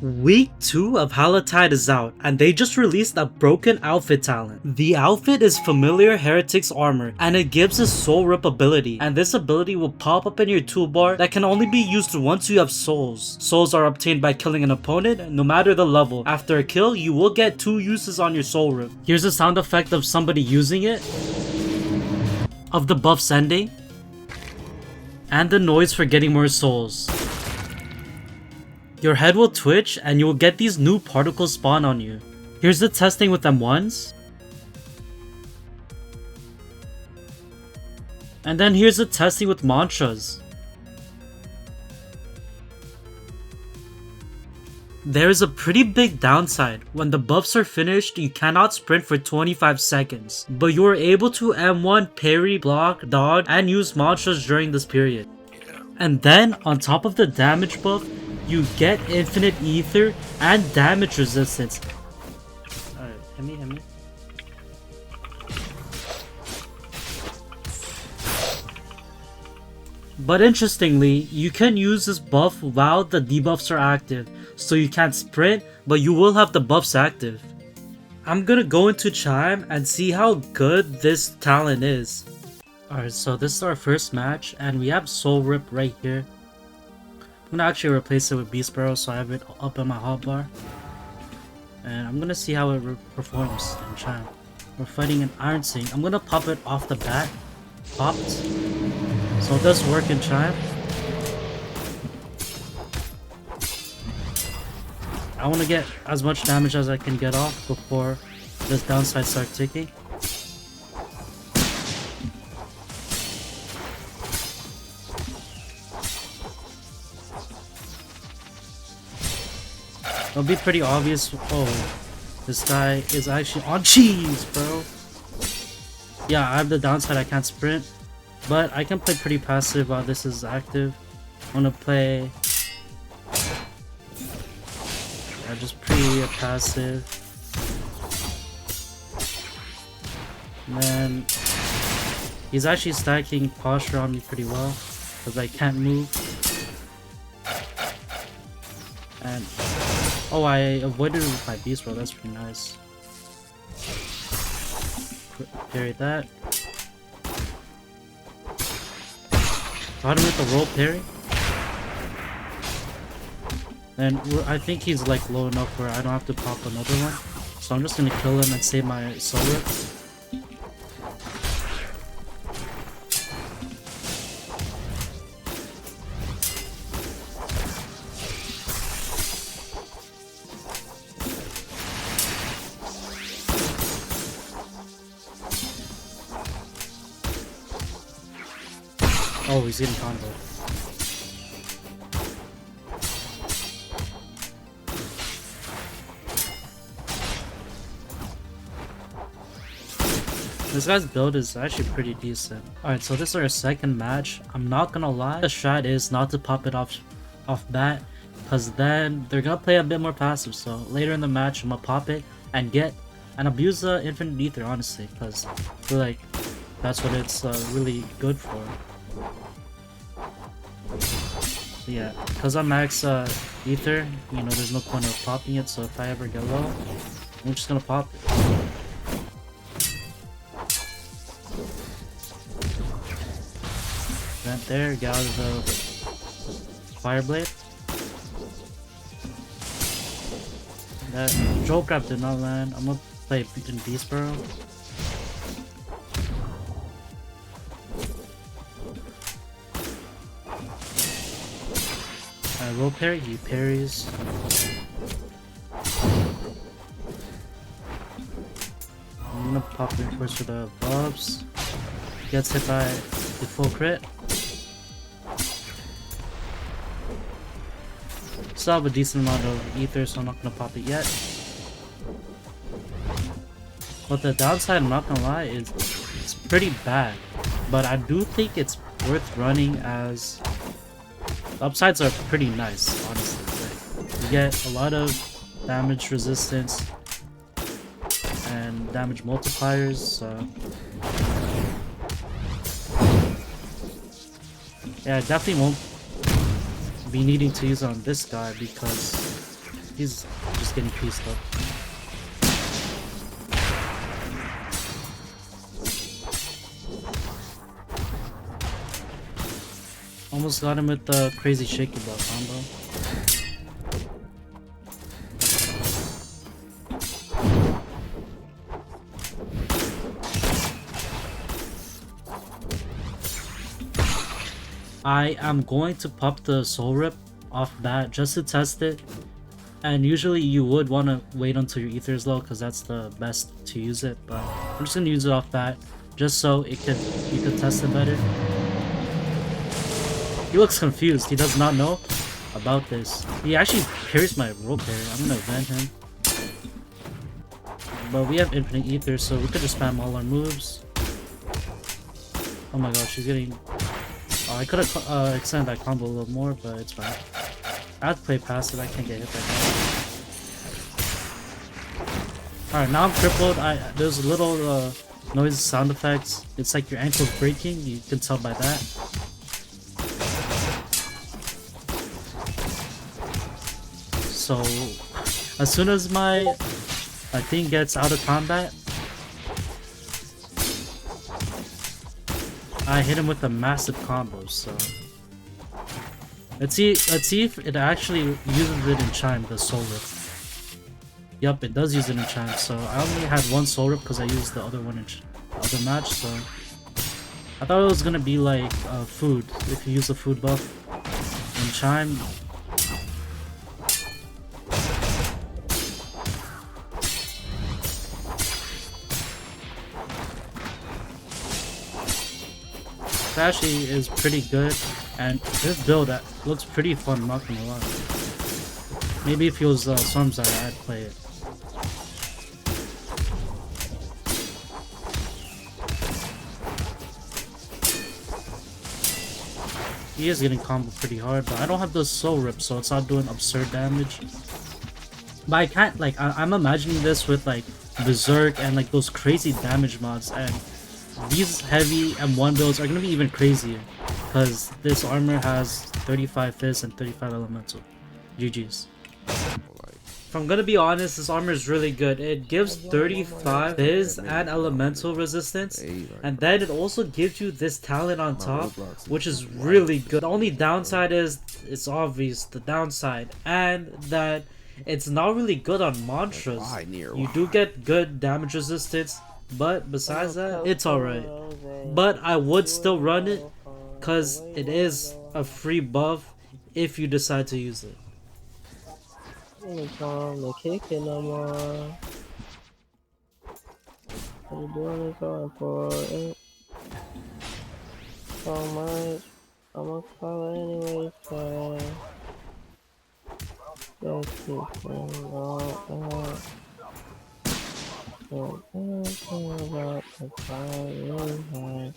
Week 2 of Hallowtide is out, and they just released a broken outfit talent. The outfit is familiar Heretic's armor, and it gives a soul rip ability, and this ability will pop up in your toolbar that can only be used once you have souls. Souls are obtained by killing an opponent, no matter the level. After a kill, you will get 2 uses on your soul rip. Here's a sound effect of somebody using it, of the buffs ending, and the noise for getting more souls. Your head will twitch and you will get these new particles spawn on you. Here's the testing with M1s. And then here's the testing with mantras. There is a pretty big downside. When the buffs are finished, you cannot sprint for 25 seconds. But you are able to M1, parry, block, dodge, and use mantras during this period. And then, on top of the damage buff, you get infinite ether and damage resistance. Alright, hit me. But interestingly, you can use this buff while the debuffs are active. So you can't sprint, but you will have the buffs active. I'm gonna go into Chime and see how good this talent is. Alright, so this is our first match, and we have Soul Rip right here. I'm gonna actually replace it with Beast Barrel so I have it up in my hotbar. And I'm gonna see how it performs in Chime. We're fighting an Iron Sing. I'm gonna pop it off the bat. Popped. So it does work in Chime. I want to get as much damage as I can get off before this downside starts ticking. It'll be pretty obvious. Oh, this guy is actually on cheese, bro. Yeah, I have the downside, I can't sprint, but I can play pretty passive while this is active. I'm gonna play just pretty passive. And then he's actually stacking posture on me pretty well because I can't move. And oh, I avoided it with my beast roll. That's pretty nice. Parry that. Got him with the roll parry. And I think he's like low enough where I don't have to pop another one. So I'm just gonna kill him and save my soul rip. Oh, he's getting combo. This guy's build is actually pretty decent. Alright, so this is our second match. I'm not gonna lie, the strat is not to pop it off bat, because then they're gonna play a bit more passive. So later in the match, I'm gonna pop it and get and abuse the infinite ether, honestly, because I feel like that's what it's really good for. So yeah, because I'm max ether, you know, there's no point of popping it. So if I ever get low, I'm just gonna pop it. Vent there, get out of the fire blade. That joke grab did not land. I'm gonna play in Beast Barrel. I roll parry, he parries. I'm gonna pop reinforce for the buffs. Gets hit by the full crit. Still have a decent amount of ether, so I'm not gonna pop it yet. But the downside, I'm not gonna lie, is it's pretty bad. But I do think it's worth running, as the upsides are pretty nice, honestly. Like, you get a lot of damage resistance and damage multipliers, so yeah, I definitely won't be needing to use on this guy because He's just getting pieced up. Almost got him with the crazy shaky block combo. I am going to pop the Soul Rip off that just to test it. And usually you would want to wait until your ether is low because that's the best to use it. But I'm just gonna use it off that just so you could test it better. He looks confused. He does not know about this. He actually parries my roll parry. I'm gonna event him. But we have infinite ether, so we could just spam all our moves. Oh my gosh, she's getting... Oh, I could have extended that combo a little more, but it's fine. I have to play past it. I can't get hit by that. Alright, now I'm crippled. There's little noise sound effects. It's like your ankle's breaking. You can tell by that. So, as soon as my thing gets out of combat, I hit him with a massive combo. So let's see if it actually uses it in Chime, the Soul Rip. Yup, it does use it in Chime. So I only had one Soul Rip because I used the other one in the other match. So I thought it was gonna be like food if you use the food buff in Chime. Actually is pretty good, and this build looks pretty fun, I'm not gonna lie. Maybe if it was Storms I'd play it. He is getting comboed pretty hard, but I don't have the Soul Rip, so it's not doing absurd damage. But I can't, like, I'm imagining this with like Berserk and like those crazy damage mods, and these heavy M1 builds are going to be even crazier because this armor has 35 Fizz and 35 Elemental. GG's. If I'm going to be honest, this armor is really good. It gives 35 Fizz and Elemental resistance, and then it also gives you this talent on top, which is really good. The only downside is, it's obvious, the downside, and that it's not really good on mantras. You do get good damage resistance, but besides that, it's alright. But I would still run it because it is a free buff if you decide to use it. So much. I'm gonna call it anyway, so just keep going on. Don't care about the fire.